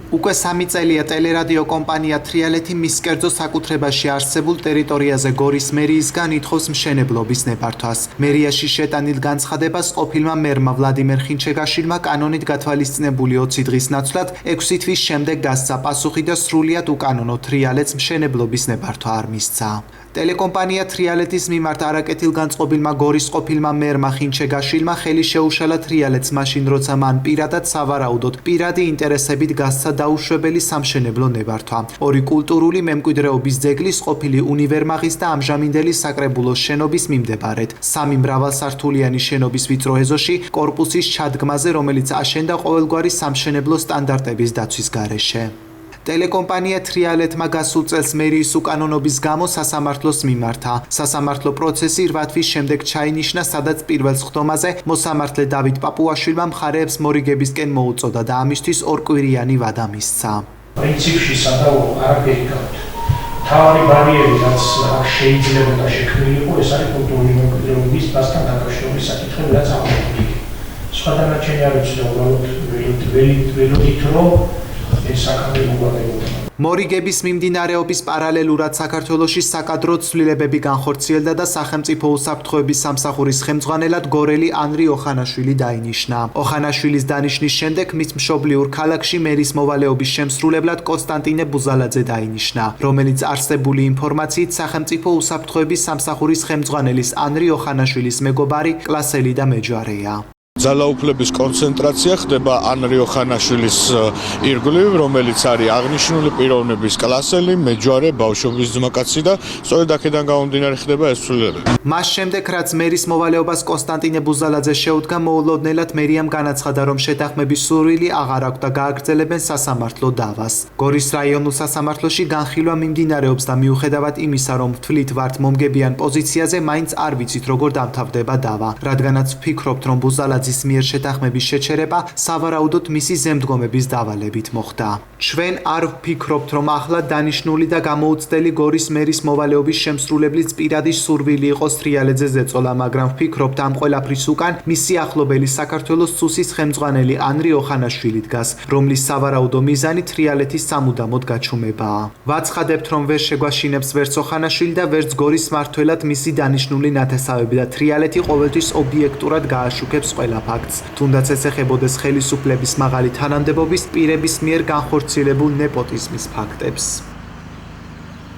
უკვე 3 წელია ტელერადიო კომპანია თრიალეთი მის კერძო საკუთრებაში არსებულ ტერიტორიაზე გორის მერიისგან ითხოვს მშენებლობის ნებართვას. მერიაში შეტანილ განცხადებას ყოფილმა მერმა ვლადიმერ ხინჩეგაშვილმა კანონით გათვალისწინებული 20 დღის ნაცვლად 6 თვის შემდეგ გასცა პასუხი და სრულიად უკანონო თრიალეთს მშენებლობის ნებართვა არ მისცა. ტელეკომპანია თრიალეთის მიმართ არაკეთილ განწყობილმა გორის ყოფილმა მერმა ხინჩეგაშვილმა ხელი შეუშალა თრიალეთს მაშინ როცა მან პირადად სავარაუდოდ პირადი ინტერესებით გასცა დაუშვებელი სამშენებლო ნებართვა. ორი კულტურული მემკვიდრეობის ძეგლის ყოფილი უნივერმაღის და ამჟამინდელი საკრებულოს შენობის მიმდებარედ. 3 მრავალსართულიანი შენობის ვიწრო ეზოში კორპუსის ჩადგმაზე, რომელიც აშენდა ყოველგვარი სამშენებლო სტანდარტების დაცვის გარეშე. ტელეკომპანია თრიალეთმა გასულ წელს მერიის უკანონობის გამო სასამართლოს მიმართა. სასამართლო პროცესი 8 თვის შემდეგ ჩაინიშნა, სადაც პირველ სხდომაზე მოსამართლე დავით პაპუაშვილმა მხარეებს მორიგებისკენ მოუწოდა და ამისთვის ორკვირიანი ვადა მისცა. პრინციპში სადავო არაფერი გაქვთ. თავი ბარიერი რაც შეიძლება შექმნილიყო, ეს არის კულტურული მემკვიდრეობის დასთან დაკავშირების საკითხები, რაც აღმოჩნდა. სხვა დანარჩენი არ ვიცი და უბრალოდ ველოდით რომ მორიგების მიმდინარეობის პარალელურად საქართველოში საკადრო ცვლილებები განხორციელდა და სახელმწიფო უსაფრთხოების სამსახურის ხელმძღვანელად გორელი ანრი ოხანაშვილი დაინიშნა. ოხანაშვილის დანიშნის შემდეგ მის მშობლიურ ქალაქში მერის მოვალეობის შემსრულებლად კონსტანტინე ბუზალაძე დაინიშნა, რომელიც არსებული ინფორმაციით სახელმწიფო უსაფრთხოების სამსახურის ხელმძღვანელის ანრი ოხანაშვილის მეგობარი, კლასელი და მეჯვარეა. ძალაუფლების კონცენტრაცია ხდება ანრი ოხანაშვილის ირგვლივ, რომელიც არის აღნიშნული პიროვნების კლასელი, მეჯვარე, ბავშვობის ძმაკაცი და სწორედ აქედან გამომდინარე ხდება ეს ცვლილებები. მას შემდეგ, რაც მერის მოვალეობას კონსტანტინე ბუზალაძე შეუდგა, მოულოდნელად მერიამ განაცხადა, რომ შეთანხმების სურვილი აღარ აქვს და გააგრძელებენ სასამართლო დავას. გორის რაიონულ სასამართლოში განხილვა მიმდინარეობს და მიუხედავად იმისა, რომ ვთვლით ვართ მომგებიან პოზიციაზე, მაინც არ ვიცით, როგორ დამთავრდება დავა, რადგანაც ვფიქრობთ, რომ ბუზალაძე ის მიერ შეთანხმების შეჩერება სავარაუდოდ მისი ზემდგომების დავალებით მოხდა. ჩვენ არ ვფიქრობთ, რომ ახლა დანიშნული და გამოუცდელი გორის მერის მოვალეობის შემსრულებლის პირადი სურვილი იყოს თრიალეთზე ზეწოლა, მაგრამ ვფიქრობთ ამ ყველაფრის უკან მისი ახლობელი საქართველოს სუსის ხელმძღვანელი ანრი ოხანაშვილი დგას, რომლის სავარაუდო მიზანი თრიალეთის სამუდამოდ გაჩუმებაა. ვაცხადებთ, რომ ვერ შეგვაშინებს ვერც ოხანაშვილი და ვერც გორის მმართველად მისი დანიშნული ნათესავები და თრიალეთი ყოველთვის ობიექტურად გააშუქებს ყველა ფაქტს, თუნდაც ეს ეხებოდეს ხელისუფლების მაღალი თანამდებობის პირების მიერ განხორციელებულ ნეპოტიზმის ფაქტებს.